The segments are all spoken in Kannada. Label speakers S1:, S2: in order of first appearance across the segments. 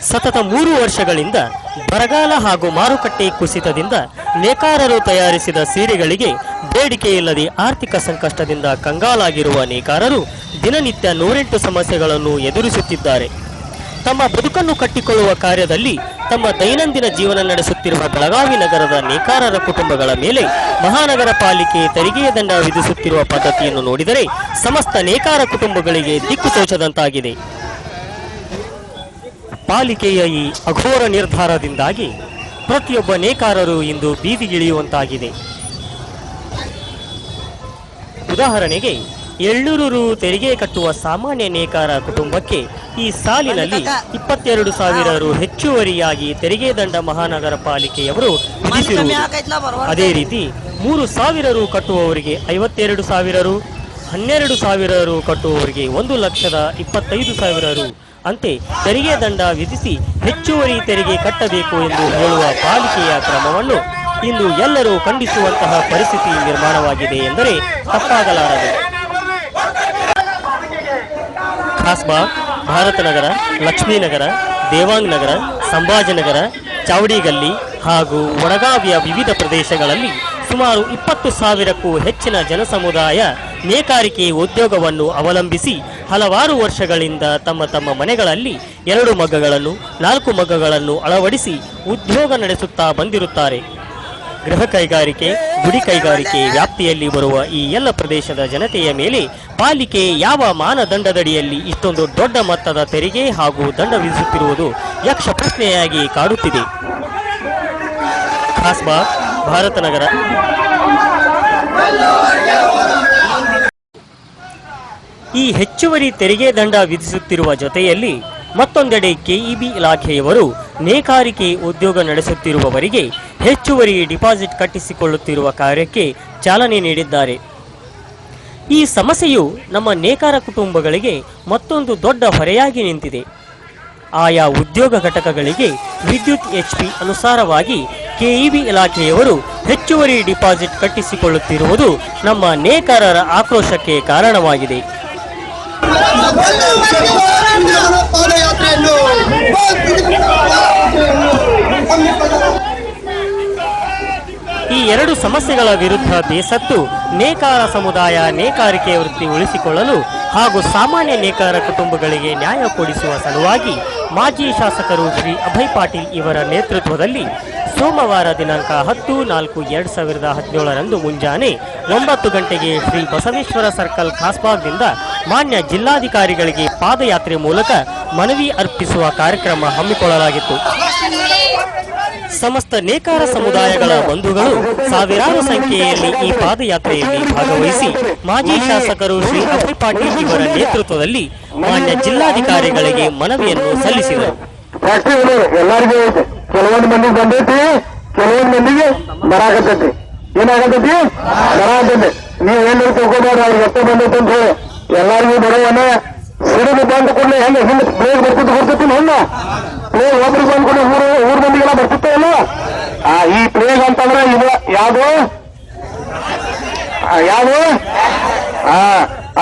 S1: ಸತತ 3 ವರ್ಷಗಳಿಂದ ಬರಗಾಲ ಹಾಗೂ ಮಾರುಕಟ್ಟೆ ಕುಸಿತದಿಂದ ನೇಕಾರರು ತಯಾರಿಸಿದ ಸೀರೆಗಳಿಗೆ ಬೇಡಿಕೆ ಇಲ್ಲದೆ ಆರ್ಥಿಕ ಸಂಕಷ್ಟದಿಂದ ಕಂಗಾಲಾಗಿರುವ ನೇಕಾರರು ದಿನನಿತ್ಯ 108 ಸಮಸ್ಯೆಗಳನ್ನು ಎದುರಿಸುತ್ತಿದ್ದಾರೆ. ತಮ್ಮ ಬದುಕನ್ನು ಕಟ್ಟಿಕೊಳ್ಳುವ ಕಾರ್ಯದಲ್ಲಿ ತಮ್ಮ ದೈನಂದಿನ ಜೀವನ ನಡೆಸುತ್ತಿರುವ ಬೆಳಗಾವಿ ನಗರದ ನೇಕಾರರ ಕುಟುಂಬಗಳ ಮೇಲೆ ಮಹಾನಗರ ಪಾಲಿಕೆ ತೆರಿಗೆಯ ದಂಡ ವಿಧಿಸುತ್ತಿರುವ ಪದ್ಧತಿಯನ್ನು ನೋಡಿದರೆ ಸಮಸ್ತ ನೇಕಾರ ಕುಟುಂಬಗಳಿಗೆ ದಿಕ್ಕು ತೋಚದಂತಾಗಿದೆ. ಪಾಲಿಕೆಯ ಈ ಅಘೋರ ನಿರ್ಧಾರದಿಂದಾಗಿ ಪ್ರತಿಯೊಬ್ಬ ನೇಕಾರರು ಇಂದು ಬೀದಿಗಿಳಿಯುವಂತಾಗಿದೆ. ಉದಾಹರಣೆಗೆ 700 ರು ತೆರಿಗೆ ಕಟ್ಟುವ ಸಾಮಾನ್ಯ ನೇಕಾರ ಕುಟುಂಬಕ್ಕೆ ಈ ಸಾಲಿನಲ್ಲಿ 22,000 ರು ಹೆಚ್ಚುವರಿಯಾಗಿ ತೆರಿಗೆ ದಂಡ ಮಹಾನಗರ ಪಾಲಿಕೆಯವರು ವಿಧಿಸಿರುವುದು. ಅದೇ ರೀತಿ 3,000 ರು ಕಟ್ಟುವವರಿಗೆ 52,000 ರು, 12,000 ರು ಕಟ್ಟುವವರಿಗೆ 1,25,000 ರು ಅಂತೆ ತೆರಿಗೆ ದಂಡ ವಿಧಿಸಿ ಹೆಚ್ಚುವರಿ ತೆರಿಗೆ ಕಟ್ಟಬೇಕು ಎಂದು ಹೇಳುವ ಪಾಲಿಕೆಯ ಕ್ರಮವನ್ನು ಇಂದು ಎಲ್ಲರೂ ಖಂಡಿಸುವಂತಹ ಪರಿಸ್ಥಿತಿ ನಿರ್ಮಾಣವಾಗಿದೆ ಎಂದರೆ ತಪ್ಪಾಗಲಾರದು. ಖಾಸ್ಬಾಗ್, ಭಾರತನಗರ, ಲಕ್ಷ್ಮೀನಗರ, ದೇವಾಂಗ್ ನಗರ, ಸಂಭಾಜಿನಗರ, ಚಾವಡಿಗಲ್ಲಿ ಹಾಗೂ ವಡಗಾವಿಯ ವಿವಿಧ ಪ್ರದೇಶಗಳಲ್ಲಿ ಸುಮಾರು 20,000ಕ್ಕೂ ಹೆಚ್ಚಿನ ಜನಸಮುದಾಯ ನೇಕಾರಿಕೆ ಉದ್ಯೋಗವನ್ನು ಅವಲಂಬಿಸಿ ಹಲವಾರು ವರ್ಷಗಳಿಂದ ತಮ್ಮ ತಮ್ಮ ಮನೆಗಳಲ್ಲಿ 2 ಮಗ್ಗಗಳನ್ನು 4 ಮಗ್ಗಗಳನ್ನು ಅಳವಡಿಸಿ ಉದ್ಯೋಗ ನಡೆಸುತ್ತಾ ಬಂದಿರುತ್ತಾರೆ. ಗೃಹ ಕೈಗಾರಿಕೆ, ಗುಡಿ ಕೈಗಾರಿಕೆ ವ್ಯಾಪ್ತಿಯಲ್ಲಿ ಬರುವ ಈ ಎಲ್ಲ ಪ್ರದೇಶದ ಜನತೆಯ ಮೇಲೆ ಪಾಲಿಕೆ ಯಾವ ಮಾನದಂಡದಡಿಯಲ್ಲಿ ಇಷ್ಟೊಂದು ದೊಡ್ಡ ಮೊತ್ತದ ತೆರಿಗೆ ಹಾಗೂ ದಂಡ ವಿಧಿಸುತ್ತಿರುವುದು ಯಕ್ಷ ಪ್ರಶ್ನೆಯಾಗಿ ಕಾಡುತ್ತಿದೆ. ಖಾಸ್ಬಾಗ್, ಭಾರತನಗರ. ಈ ಹೆಚ್ಚುವರಿ ತೆರಿಗೆ ದಂಡ ವಿಧಿಸುತ್ತಿರುವ ಜೊತೆಯಲ್ಲಿ ಮತ್ತೊಂದೆಡೆ ಕೆಇಬಿ ಇಲಾಖೆಯವರು ನೇಕಾರಿಕೆ ಉದ್ಯೋಗ ನಡೆಸುತ್ತಿರುವವರಿಗೆ ಹೆಚ್ಚುವರಿ ಡಿಪಾಸಿಟ್ ಕಟ್ಟಿಸಿಕೊಳ್ಳುತ್ತಿರುವ ಕಾರ್ಯಕ್ಕೆ ಚಾಲನೆ ನೀಡಿದ್ದಾರೆ. ಈ ಸಮಸ್ಯೆಯು ನಮ್ಮ ನೇಕಾರ ಕುಟುಂಬಗಳಿಗೆ ಮತ್ತೊಂದು ದೊಡ್ಡ ಹೊರೆಯಾಗಿ ನಿಂತಿದೆ. ಆಯಾ ಉದ್ಯೋಗ ಘಟಕಗಳಿಗೆ ವಿದ್ಯುತ್ HP ಅನುಸಾರವಾಗಿ ಕೆಇಬಿ ಇಲಾಖೆಯವರು ಹೆಚ್ಚುವರಿ ಡಿಪಾಸಿಟ್ ಕಟ್ಟಿಸಿಕೊಳ್ಳುತ್ತಿರುವುದು ನಮ್ಮ ನೇಕಾರರ ಆಕ್ರೋಶಕ್ಕೆ ಕಾರಣವಾಗಿದೆ. ಈ 2 ಸಮಸ್ಯೆಗಳ ವಿರುದ್ಧ ಬೇಸತ್ತು ನೇಕಾರ ಸಮುದಾಯ ನೇಕಾರಿಕೆ ವೃತ್ತಿ ಉಳಿಸಿಕೊಳ್ಳಲು ಹಾಗೂ ಸಾಮಾನ್ಯ ನೇಕಾರ ಕುಟುಂಬಗಳಿಗೆ ನ್ಯಾಯ ಕೊಡಿಸುವ ಸಲುವಾಗಿ ಮಾಜಿ ಶಾಸಕರು ಶ್ರೀ ಅಭಯ್ ಪಾಟೀಲ್ ಇವರ ನೇತೃತ್ವದಲ್ಲಿ ಸೋಮವಾರ ದಿನಾಂಕ 10/4/2017 ಮುಂಜಾನೆ 9 ಗಂಟೆಗೆ ಶ್ರೀ ಬಸವೇಶ್ವರ ಸರ್ಕಲ್ ಖಾಸ್ಬಾಗ್ನಿಂದ ಮಾನ್ಯ ಜಿಲ್ಲಾಧಿಕಾರಿಗಳಿಗೆ ಪಾದಯಾತ್ರೆ ಮೂಲಕ ಮನವಿ ಅರ್ಪಿಸುವ ಕಾರ್ಯಕ್ರಮ ಹಮ್ಮಿಕೊಳ್ಳಲಾಗಿತ್ತು. ಸಮಸ್ತ ನೇಕಾರ ಸಮುದಾಯಗಳ ಬಂಧುಗಳು ಸಾವಿರಾರು ಸಂಖ್ಯೆಯಲ್ಲಿ ಈ ಪಾದಯಾತ್ರೆಯಲ್ಲಿ ಭಾಗವಹಿಸಿ ಮಾಜಿ ಶಾಸಕರು ಶ್ರೀ ಅಭಯ್ ಪಾಟೀಲ್ ಇವರ ನೇತೃತ್ವದಲ್ಲಿ ಮಾನ್ಯ ಜಿಲ್ಲಾಧಿಕಾರಿಗಳಿಗೆ ಮನವಿಯನ್ನು ಸಲ್ಲಿಸಿದರು.
S2: ಕೆಲವೊಂದು ಮಂದಿಗೆ ಬಂದೈತಿ, ಕೆಲವೊಂದು ಮಂದಿಗೆ ಬರಾಕತ್ತೈತಿ. ಏನಾಗತ್ತೈತಿ? ಬರಾಕತ್ತೈತಿ. ನೀವು ಏನು ತಿಳ್ಕೊಬೇಡ್ರಿ, ಅವ್ರಿಗೆ ಎಷ್ಟೇ ಬಂದೈತಿ ಅಂತ ಹೇಳಿ ಎಲ್ಲರಿಗೂ ಬರೋವನ್ನ ಸಿಡಿದು ಬಂದ ಕೂಡಲೇ ಹೆಂಗೆ ಹಿಂದೆ ಪ್ಲೇಗ್ ಬರ್ತೈತಿ ಹೆಣ್ಣ ಪ್ಲೇಗ್ ಒಬ್ರಿಗೆ ಬಂದ ಕೂಡಲೇ ಊರ್ ಮಂದಿಗೆಲ್ಲ ಬರ್ತಿತ್ತ ಇಲ್ಲ. ಈ ಪ್ಲೇಗ್ ಅಂತಂದ್ರೆ ಇದು ಯಾವುದು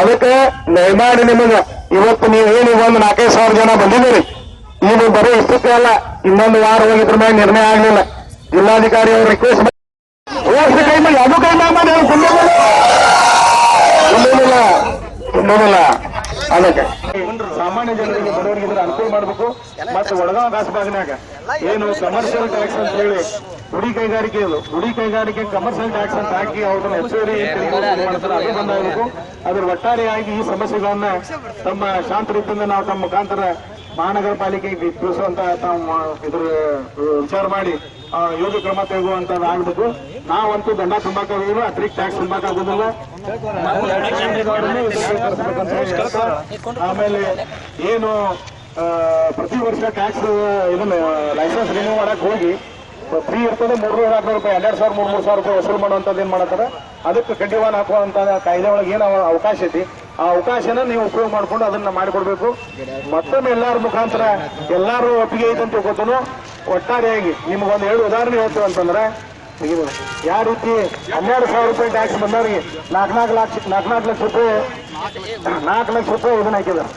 S2: ಅದಕ್ಕೆ ದಯಮಾಡಿ ನಿಮಗೆ ಇವತ್ತು ನೀವು ಏನು ಒಂದು 4,000 ಜನ ಬಂದಿದ್ದೀರಿ. ಇದು ಬರೀ ಇಷ್ಟಕ್ಕೆ ಅಲ್ಲ, ಇನ್ನೊಂದು ವಾರ ಹೋಗಿದ್ರ ಮೇಲೆ ನಿರ್ಣಯ ಆಗಲಿಲ್ಲ. ಜಿಲ್ಲಾಧಿಕಾರಿ ಅವರು ರಿಕ್ವೆಸ್ಟ್ ಕೈ ಮಾಡಿ ಅದು ಕೈ ಮಾಡಿ ಇನ್ನೊಂದಿಲ್ಲ ಅದಕ್ಕೆ ಸಾಮಾನ್ಯ ಜನರಿಗೆ ಬಡವರಿಗೆ ಇದ್ರ ಅನುಕೂಲ ಮಾಡಬೇಕು. ಮತ್ತೆ ವಡಗಾಂವ್ ಖಾಸ್ಬಾಗ್ನಾಗ ಏನು ಕಮರ್ಷಿಯಲ್ ಟ್ಯಾಕ್ಸ್ ಅಂತ ಹೇಳಿ ಗುಡಿ ಕೈಗಾರಿಕೆ ಗುಡಿ ಕೈಗಾರಿಕೆ ಕಮರ್ಷಿಯಲ್ ಟ್ಯಾಕ್ಸ್ ಅಂತ ಹಾಕಿ ಅವ್ರನ್ನ ಹೆಚ್ಚುವರಿ ಮಾಡ್ತಾರೆ, ಅದು ಬಂದಾಗಬೇಕು. ಅದ್ರ ಒಟ್ಟಾರೆಯಾಗಿ ಈ ಸಮಸ್ಯೆಗಳನ್ನ ತಮ್ಮ ಶಾಂತ ರೀತಿಯಿಂದ ನಾವು ತಮ್ಮ ಮುಖಾಂತರ ಮಹಾನಗರ ಪಾಲಿಕೆಗೆ ತಿಳಿಸುವಂತ ಇದ್ರ ವಿಚಾರ ಮಾಡಿ ಯೋಗ್ಯ ಕ್ರಮ ತೆಗೆದುವಂತದ್ದು ಆಗ್ಬೇಕು. ನಾವಂತೂ ದಂಡ ತುಂಬಾಕಾಗೋದಿಲ್ಲ, ಅತಿರಿಕ್ತ ಟ್ಯಾಕ್ಸ್ ತುಂಬಾಕಾಗೋದಿಲ್ಲ. ಆಮೇಲೆ ಏನು ಪ್ರತಿ ವರ್ಷ ಟ್ಯಾಕ್ಸ್ ಇದನ್ನ ಲೈಸೆನ್ಸ್ ರಿನ್ಯೂ ಮಾಡಕ್ ಹೋಗಿ ಫ್ರೀ ಇರ್ತದೆ 300,000 ರೂಪಾಯಿ 2,000-3,000 ರೂಪಾಯಿ ವಸೂಲು ಮಾಡುವಂತದ್ದು ಏನ್ ಮಾಡತಾರೆ. ಅದಕ್ಕೆ ಕಡ್ಡಿವಾಣ ಹಾಕುವಂತ ಕಾಯ್ದೆ ಒಳಗೆ ಏನು ಅವಕಾಶ ಐತಿ, ಆ ಅವಕಾಶನ ನೀವು ಉಪಯೋಗ ಮಾಡ್ಕೊಂಡು ಅದನ್ನ ಮಾಡಿಕೊಡ್ಬೇಕು. ಮತ್ತೊಮ್ಮೆ ಎಲ್ಲಾರ ಮುಖಾಂತರ ಎಲ್ಲಾರು ಒಪ್ಪಿಗೆ ಐತೆ ಅಂತ ತಿಳ್ಕೊತಾನು. ಒಟ್ಟಾರೆಯಾಗಿ ನಿಮಗೊಂದು 2 ಉದಾಹರಣೆ ಹೇಳ್ತೀವಿ ಅಂತಂದ್ರೆ, ಯಾವ ರೀತಿ 12,000 ರೂಪಾಯಿ ಟ್ಯಾಕ್ಸ್ ಬಂದವರಿಗೆ 4 ಲಕ್ಷ ರೂಪಾಯಿ ಇದನ್ನ ಹಾಕಿದ್ದಾರೆ.